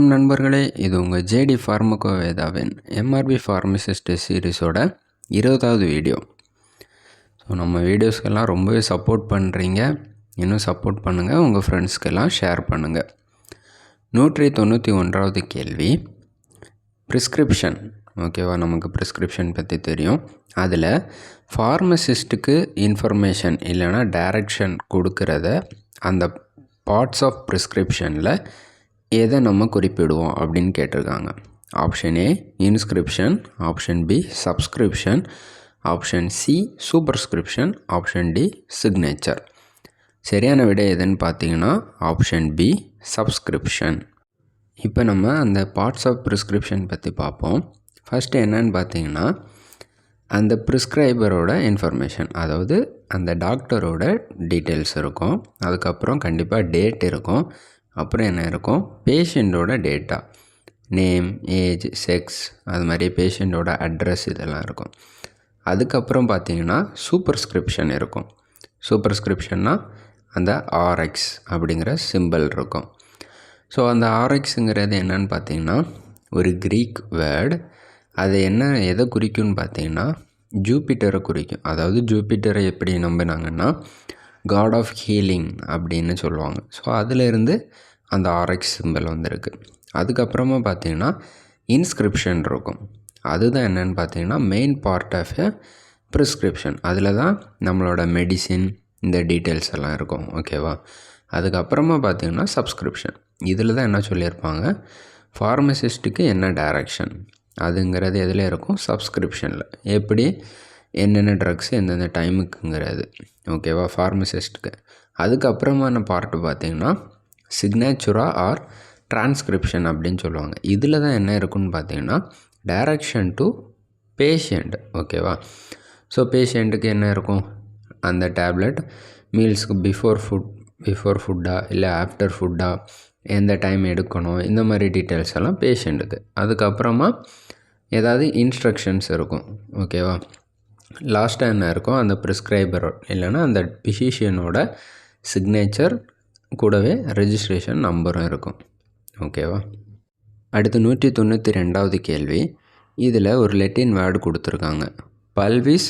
வணக்கம் நண்பர்களே, இது உங்கள் ஜேடி ஃபார்மகோவேதாவின் எம்ஆர்பி ஃபார்மசிஸ்ட் சீரீஸோட 20வது வீடியோ. ஸோ நம்ம வீடியோஸ்க்கெல்லாம் ரொம்பவே சப்போர்ட் பண்ணுறீங்க. இன்னும் சப்போர்ட் பண்ணுங்கள், உங்கள் ஃப்ரெண்ட்ஸ்க்கெல்லாம் ஷேர் பண்ணுங்கள். 191வது கேள்வி, ப்ரிஸ்கிரிப்ஷன். ஓகேவா, நமக்கு ப்ரிஸ்கிரிப்ஷன் பற்றி தெரியும். அதில் ஃபார்மசிஸ்ட்டுக்கு இன்ஃபர்மேஷன் இல்லைனா டைரக்ஷன் கொடுக்கறத அந்த பார்ட்ஸ் ஆஃப் ப்ரிஸ்கிரிப்ஷனில் எதை நம்ம குறிப்பிடுவோம் அப்படின்னு கேட்டிருக்காங்க. Option A inscription, option B subscription, option C superscription, option D signature. சரியான விடை எதுன்னு பார்த்தீங்கன்னா ஆப்ஷன் பி சப்ஸ்கிரிப்ஷன். இப்போ நம்ம அந்த பார்ட்ஸ் ஆஃப் ப்ரிஸ்கிரிப்ஷன் பற்றி பார்ப்போம். ஃபஸ்ட்டு என்னன்னு பார்த்தீங்கன்னா அந்த ப்ரிஸ்கிரைபரோட இன்ஃபர்மேஷன், அதாவது அந்த டாக்டரோட டீட்டெயில்ஸ் இருக்கும். அதுக்கப்புறம் கண்டிப்பாக டேட் இருக்கும். அப்புறம் என்ன இருக்கும், பேஷண்ட்டோட டேட்டா, நேம், ஏஜ், செக்ஸ், அது மாதிரி பேஷண்ட்டோட அட்ரஸ் இதெல்லாம் இருக்கும். அதுக்கப்புறம் பார்த்தீங்கன்னா சூப்பர்ஸ்கிரிப்ஷன் இருக்கும். சூப்பர்ஸ்கிரிப்ஷன்னா அந்த ஆர்எக்ஸ் அப்படிங்கிற சிம்பிள் இருக்கும். ஸோ அந்த ஆர்எக்ஸுங்கிறது என்னன்னு பார்த்தீங்கன்னா ஒரு க்ரீக் வேர்டு. அது எதை குறிக்கும்னு பார்த்தீங்கன்னா ஜூபிட்டரை குறிக்கும். அதாவது ஜூபிட்டரை எப்படி நம்பினாங்கன்னா காட் ஆஃப் ஹீலிங் அப்படின்னு சொல்லுவாங்க. ஸோ அதிலிருந்து அந்த ஆர்எக்ஸ் சிம்பிள் வந்திருக்கு. அதுக்கப்புறமா பார்த்தீங்கன்னா இன்ஸ்கிரிப்ஷன் இருக்கும். அதுதான் என்னென்னு பார்த்தீங்கன்னா main part of a prescription. அதில் தான் நம்மளோட மெடிசின் இந்த டீட்டெயில்ஸ் எல்லாம் இருக்கும். ஓகேவா. அதுக்கப்புறமா பார்த்தீங்கன்னா சப்ஸ்கிரிப்ஷன். இதில் தான் என்ன சொல்லியிருப்பாங்க, ஃபார்மசிஸ்ட்டுக்கு என்ன டைரக்ஷன் அதுங்கிறது எதில் இருக்கும், சப்ஸ்கிரிப்ஷனில். எப்படி என்னென்ன ட்ரக்ஸ் எந்தெந்த டைமுக்குங்கிறது. ஓகேவா, ஃபார்மசிஸ்ட்டுக்கு. அதுக்கப்புறமான பார்ட்டு பார்த்திங்கன்னா சிக்னேச்சுரா ஆர் டிரான்ஸ்கிரிப்ஷன் அப்படின்னு சொல்லுவாங்க. இதில் தான் என்ன இருக்குன்னு பார்த்தீங்கன்னா டைரக்ஷன் டு பேஷண்ட். ஓகேவா. ஸோ பேஷண்ட்டுக்கு என்ன இருக்கும், அந்த டேப்லெட் மீல்ஸ்க்கு பிஃபோர் ஃபுட்டா இல்லை ஆஃப்டர் ஃபுட்டா, எந்த டைம் எடுக்கணும், இந்த மாதிரி டீட்டெயில்ஸ் எல்லாம் பேஷண்ட்டுக்கு. அதுக்கப்புறமா ஏதாவது இன்ஸ்ட்ரக்ஷன்ஸ் இருக்கும். ஓகேவா. லாஸ்ட்டாக என்ன இருக்கும், அந்த ப்ரிஸ்கிரைபர் இல்லைன்னா அந்த பிசிஷியனோட சிக்னேச்சர் கூடவே ரெஜிஸ்ட்ரேஷன் நம்பரும் இருக்கும். ஓகேவா. அடுத்து 192வது கேள்வி. இதில் ஒரு லெட்டின் வேர்டு கொடுத்துருக்காங்க, பல்விஸ்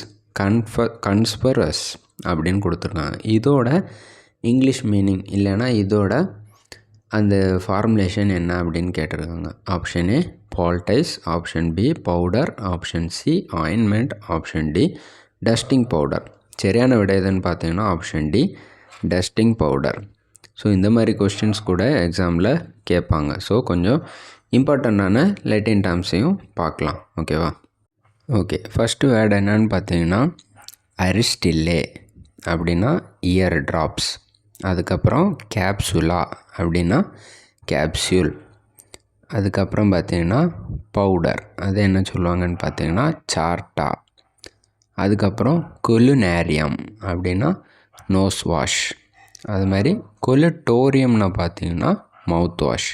கன்ஸ்பரஸ் அப்படின்னு கொடுத்துருக்காங்க. இதோட இங்கிலீஷ் மீனிங் இல்லைன்னா இதோட அந்த ஃபார்முலேஷன் என்ன அப்படின்னு கேட்டிருக்காங்க. Option A poultice, option B powder, option C ointment, option D dusting powder. சரியான விடை எதுன்னு பார்த்தீங்கன்னா option D dusting powder. So இந்த மாதிரி கொஸ்டின்ஸ் கூட எக்ஸாமில் கேட்பாங்க. ஸோ கொஞ்சம் இம்பார்ட்டண்ட்டான லெட்டின் டேர்ம்ஸையும் பார்க்கலாம். ஓகேவா. ஓகே, ஃபஸ்ட்டு வேர்டு என்னன்னு பார்த்தீங்கன்னா அரிஸ்டில்லே அப்படின்னா இயர் ட்ராப்ஸ். அதுக்கப்புறம் கேப்சுலா அப்படின்னா கேப்சியூல். அதுக்கப்புறம் பார்த்தீங்கன்னா பவுடர், அது என்ன சொல்லுவாங்கன்னு பார்த்தீங்கன்னா சார்ட்டா. அதுக்கப்புறம் கொலுனேரியம் அப்படின்னா நோஸ் வாஷ். அது மாதிரி கொலட்டோரியம்னா பார்த்தீங்கன்னா மவுத் வாஷ்.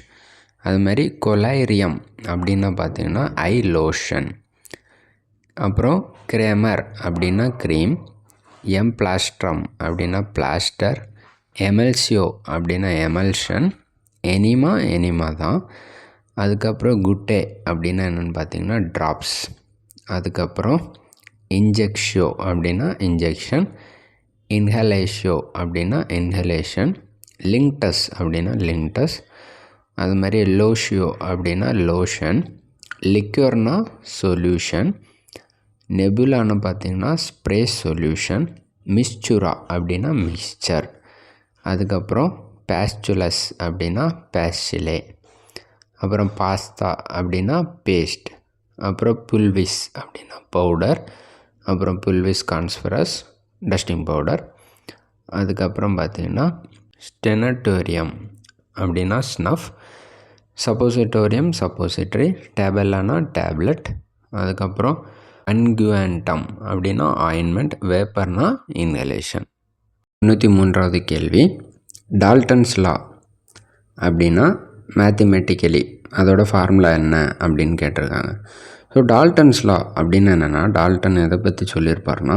அது மாதிரி கொலைரியம் அப்படின்னா பார்த்தீங்கன்னா ஐ லோஷன். அப்புறம் கிரேமர் அப்படின்னா க்ரீம், எம்பிளாஸ்ட்ரம் அப்படின்னா பிளாஸ்டர், எமல்சியோ அப்படின்னா எமல்ஷன், எனிமா தான். அதுக்கப்புறம் குட்டே அப்படின்னா என்னென்னு பார்த்தீங்கன்னா ட்ராப்ஸ். அதுக்கப்புறம் இன்ஜெக்ஷியோ அப்படின்னா இன்ஜெக்ஷன், இன்ஹலேஷியோ அப்படின்னா இன்ஹலேஷன், லிங்டஸ் அப்படின்னா லிங்டஸ். அது மாதிரி லோஷியோ அப்படின்னா லோஷன், லிக்யூர்னா சொல்யூஷன், நெபுலான்னு பார்த்தீங்கன்னா ஸ்ப்ரே சொல்யூஷன், மிஸ்சுரா அப்படின்னா மிக்சர். அதுக்கப்புறம் பேஸ்டுலஸ் அப்படின்னா பேஸ்டிலே. அப்புறம் பாஸ்தா அப்படின்னா பேஸ்ட். அப்புறம் புல்விஸ் அப்படின்னா பவுடர். அப்புறம் புல்விஸ் கான்ஸ்பரஸ் டஸ்டிங் பவுடர். அதுக்கப்புறம் பார்த்திங்கன்னா ஸ்டெனட்டோரியம் அப்படின்னா ஸ்னஃப், சப்போசிட்டோரியம் சப்போசிட்ரி, டேபெல்லானா டேப்லெட். அதுக்கப்புறம் அன்குவன்டம் அப்படின்னா ஆயின்மெண்ட், வேப்பர்னா இன்ஹலேஷன். 93வது கேள்வி, டால்டன்ஸ் லா அப்படின்னா மேத்தமெட்டிக்கலி அதோட ஃபார்முலா என்ன அப்படின்னு கேட்டிருக்காங்க. ஸோ டால்டன்ஸ் லா அப்படின்னு என்னென்னா, டால்டன் எதை பற்றி சொல்லியிருப்பார்னா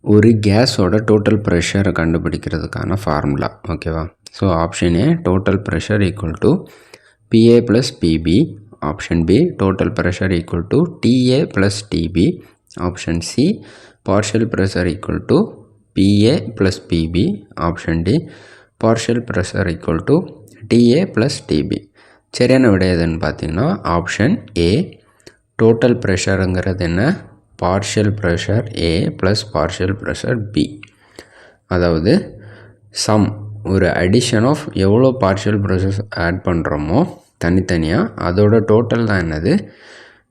ஒரு கேஸோட டோட்டல் ப்ரெஷரை கண்டுபிடிக்கிறதுக்கான ஃபார்முலா. ஓகேவா. So option A total pressure equal to PA plus PB. Option B, total pressure equal to TA plus TB. Option C, partial pressure equal to PA plus PB. Option D, partial pressure equal to TA plus TB. சரியான விடை எதுன்னு பார்த்தீங்கன்னா option ஏ. Total ப்ரெஷருங்கிறது என்ன? Partial pressure ஏ plus partial pressure P. அதாவது some ஒரு addition of எவ்வளோ partial pressures add பண்ணுறோமோ தனித்தனியாக அதோட டோட்டல் தான் என்னது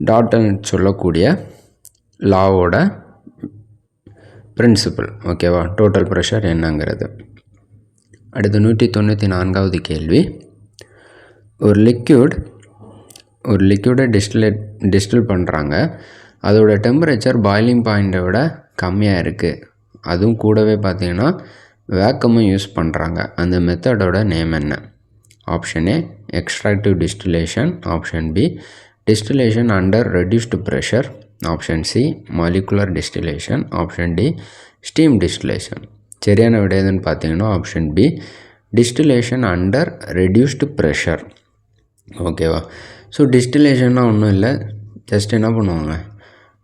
டாட்டன் சொல்லக்கூடிய லாவோட பிரின்சிபல். ஓகேவா? டோட்டல் ப்ரெஷர் என்னங்கிறது. அடுத்து 194வது கேள்வி. ஒரு லிக்யூடை டிஸ்டில் பண்ணுறாங்க. அதோட டெம்பரேச்சர் பாய்லிங் பாயிண்ட்டை விட கம்மியாக இருக்குது. அதுவும் கூடவே பார்த்திங்கன்னா வேக்கமும் யூஸ் பண்ணுறாங்க. அந்த மெத்தடோட நேம் என்ன? Option A, extractive distillation. Option B, distillation under reduced pressure. Option C, molecular distillation. Option D, steam distillation. சரியான விடை எதுன்னு பார்த்தீங்கன்னா option B, distillation under reduced pressure. ஓகேவா? ஸோ டிஸ்டிலேஷன்னா ஒன்றும் இல்லை, ஜஸ்ட் என்ன பண்ணுவாங்க,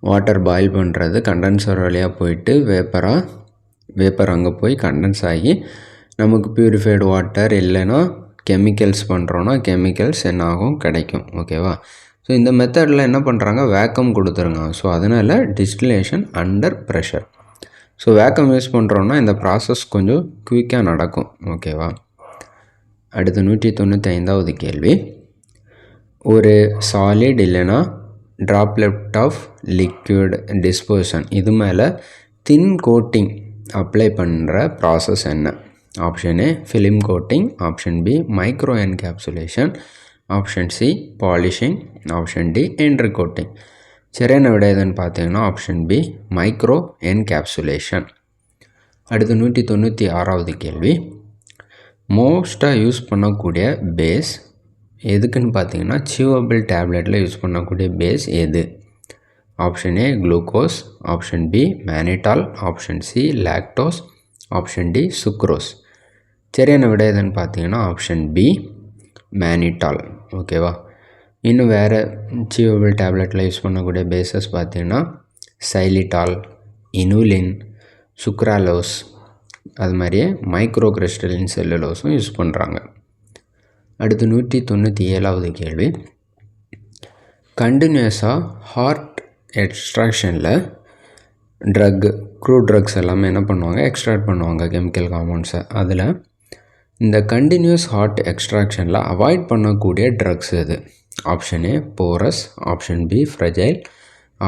வாட்டர் பாயில் பண்ணுறது, கண்டென்சர் வழியாக போயிட்டு வேப்பர் அங்கே போய் கண்டென்ஸ் ஆகி நமக்கு பியூரிஃபைடு வாட்டர் இல்லைன்னா கெமிக்கல்ஸ் பண்ணுறோன்னா கெமிக்கல்ஸ் என்ன ஆகும், கிடைக்கும். ஓகேவா? ஸோ இந்த மெத்தடில் என்ன பண்ணுறாங்க, வேக்கம் கொடுத்துருங்க. ஸோ அதனால் distillation under pressure. So vacuum use பண்ணுறோன்னா இந்த ப்ராசஸ் கொஞ்சம் குயிக்காக நடக்கும். ஓகேவா? அடுத்து 195வது கேள்வி. ஒரு சாலிட் இல்லைன்னா ட்ராப்லெட் ஆஃப் லிக்விட் டிஸ்போசன் இது மேலே தின் கோட்டிங் அப்ளை பண்ணுற ப்ராசஸ் என்ன? Option A, film coating. Option B, microencapsulation. Option C, polishing. Option D, enteric coating. சரியான விடை எதுன்னு பார்த்தீங்கன்னா ஆப்ஷன் பி, மைக்ரோ என்கேப்சுலேஷன். அடுத்து 196வது கேள்வி. மோஸ்ட்டாக யூஸ் பண்ணக்கூடிய பேஸ் எதுக்குன்னு பார்த்தீங்கன்னா சியூவபிள் டேப்லெட்டில் யூஸ் பண்ணக்கூடிய பேஸ் எது? Option A, glucose. Option B, mannitol. Option C, lactose. Option D, sucrose. சரியான விடை எதுன்னு பார்த்தீங்கன்னா ஆப்ஷன் பி, மேனிட்டால். ஓகேவா? இன்னும் வேறு சியூவபிள் டேப்லெட்டில் யூஸ் பண்ணக்கூடிய பேஸஸ் பார்த்தீங்கன்னா சைலிட்டால், இனுலின், சுக்ராலோஸ், அது மாதிரியே மைக்ரோ கிறிஸ்டலின் செல்லுலோஸும் யூஸ் பண்ணுறாங்க. அடுத்து 197வது கேள்வி. கண்டினியூஸாக ஹார்ட் எக்ஸ்ட்ராக்ஷனில் க்ரூட் ட்ரக்ஸ் எல்லாமே என்ன பண்ணுவாங்க, எக்ஸ்ட்ராக்ட் பண்ணுவாங்க கெமிக்கல் காம்பவுண்ட்ஸை. அதில் இந்த கண்டினியூஸ் ஹார்ட் எக்ஸ்ட்ராக்ஷனில் அவாய்ட் பண்ணக்கூடிய ட்ரக்ஸ் எது? Option A, porous. Option B, fragile.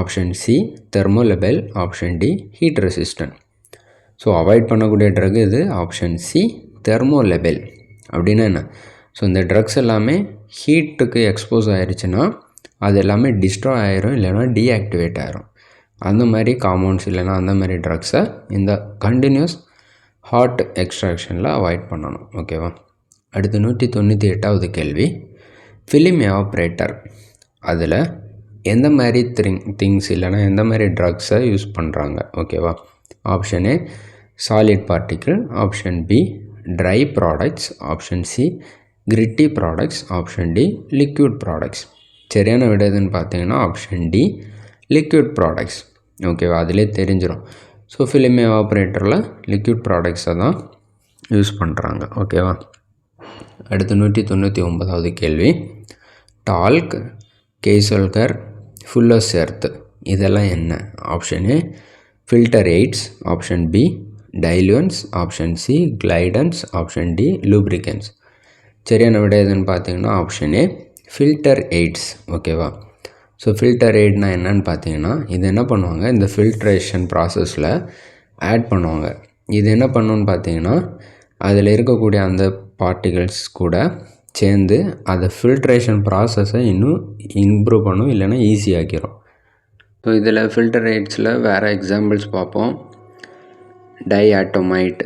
Option C, thermolabile. Option D, heat resistant. So avoid பண்ணக்கூடிய ட்ரக் இது ஆப்ஷன் சி, தெர்மோலெபல். அப்படின்னா என்ன? ஸோ இந்த ட்ரக்ஸ் எல்லாமே ஹீட்டுக்கு எக்ஸ்போஸ் ஆகிருச்சுன்னா அது எல்லாமே டிஸ்ட்ராய் ஆகிரும், இல்லைனா டீஆக்டிவேட் ஆகிரும். அந்த மாதிரி காம்பவுண்ட்ஸ் இல்லைனா அந்த மாதிரி ட்ரக்ஸை இந்த கண்டினியூஸ் ஹார்ட் எக்ஸ்ட்ராக்ஷனில் அவாய்ட் பண்ணணும். ஓகேவா? அடுத்து 198வது கேள்வி. ஃபிலிம் எவாப்ரேட்டர் அதில் எந்த மாதிரி திங்ஸ் இல்லைனா எந்த மாதிரி ட்ரக்ஸை யூஸ் பண்ணுறாங்க? ஓகேவா? Option A, solid particle. Option B, dry products. Option C, gritty products. Option D, liquid products. சரியான விடை எதுன்னு பார்த்தீங்கன்னா ஆப்ஷன் டி, லிக்விட் ப்ராடக்ட்ஸ். ஓகேவா? அதிலே தெரிஞ்சிடும். ஸோ ஃபிலிம் எவாப்ரேட்டரில் லிக்விட் ப்ராடக்ட்ஸை தான் யூஸ் பண்ணுறாங்க. ஓகேவா? அடுத்து 199வது கேள்வி. டால்க், கெய்சல்கர், ஃபுல்லர்ஸ் எர்த் இதெல்லாம் என்ன? Option A, filter aids. Option B, diluents. Option C, glidants. Option D, lubricants. சரியான விடை எதுன்னு பார்த்தீங்கன்னா ஆப்ஷன் ஏ, ஃபில்டர் எய்ட்ஸ். ஓகேவா? ஸோ ஃபில்டர் எய்ட்னா என்னன்னு பார்த்தீங்கன்னா இது என்ன பண்ணுவாங்க, இந்த ஃபில்ட்ரேஷன் ப்ராசஸில் ஆட் பண்ணுவாங்க. இது என்ன பண்ணுன்னு பார்த்தீங்கன்னா அதில் இருக்கக்கூடிய அந்த பார்ட்டிகல்ஸ் கூட சேர்ந்து அதை ஃபில்ட்ரேஷன் ப்ராசஸை இன்னும் இம்ப்ரூவ் பண்ணும், இல்லைன்னா ஈஸியாக்கிடும். ஸோ இதில் ஃபில்டர் எய்ட்ஸில் வேறு எக்ஸாம்பிள்ஸ் பார்ப்போம். டைஆட்டோமைட்,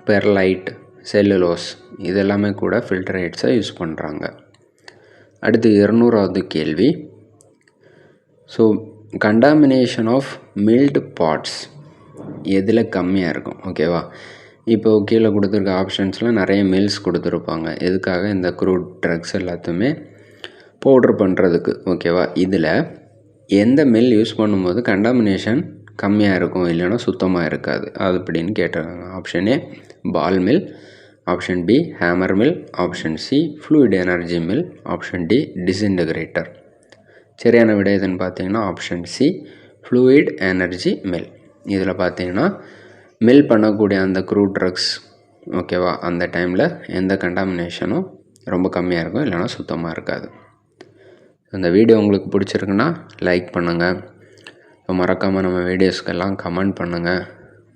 பெர்லைட், செல்லுலோஸ் இதெல்லாமே கூட ஃபில்டர் எய்ட்ஸை யூஸ் பண்ணுறாங்க. அடுத்து 200வது கேள்வி. So contamination of milled parts எதில் கம்மியாக இருக்கும்? ஓகேவா? இப்போது கீழே கொடுத்துருக்க ஆப்ஷன்ஸில் நிறைய மில்ஸ் கொடுத்துருப்பாங்க. எதுக்காக? இந்த க்ரூட் ட்ரக்ஸ் எல்லாத்தையுமே பவுட்ரு பண்ணுறதுக்கு. ஓகேவா? இதில் எந்த மில் யூஸ் பண்ணும்போது கண்டாமினேஷன் கம்மியாக இருக்கும், இல்லைன்னா சுத்தமாக இருக்காது, அது அப்படின்னு கேட்டிருக்காங்க. Option A ball mill, option B hammer mill, option C fluid energy mill, option D disintegrator. சரியான விடை எதுன்னு பார்த்தீங்கன்னா option C fluid energy mill. இதில் பார்த்தீங்கன்னா மில் பண்ணக்கூடிய அந்த க்ரூட் ட்ரக்ஸ், ஓகேவா, அந்த டைமில் எந்த கண்டாமினேஷனும் ரொம்ப கம்மியாக இருக்கும், இல்லைனா சுத்தமாக இருக்காது. இந்த வீடியோ உங்களுக்கு பிடிச்சிருக்குன்னா லைக் பண்ணுங்கள். மறக்காமல் நம்ம வீடியோஸ்க்கெல்லாம் கமெண்ட் பண்ணுங்கள்.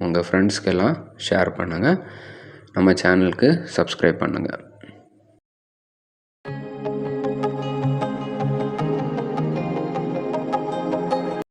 உங்கள் ஃப்ரெண்ட்ஸ்க்கெல்லாம் ஷேர் பண்ணுங்கள். நம்ம சேனலுக்கு சப்ஸ்கிரைப் பண்ணுங்கள்.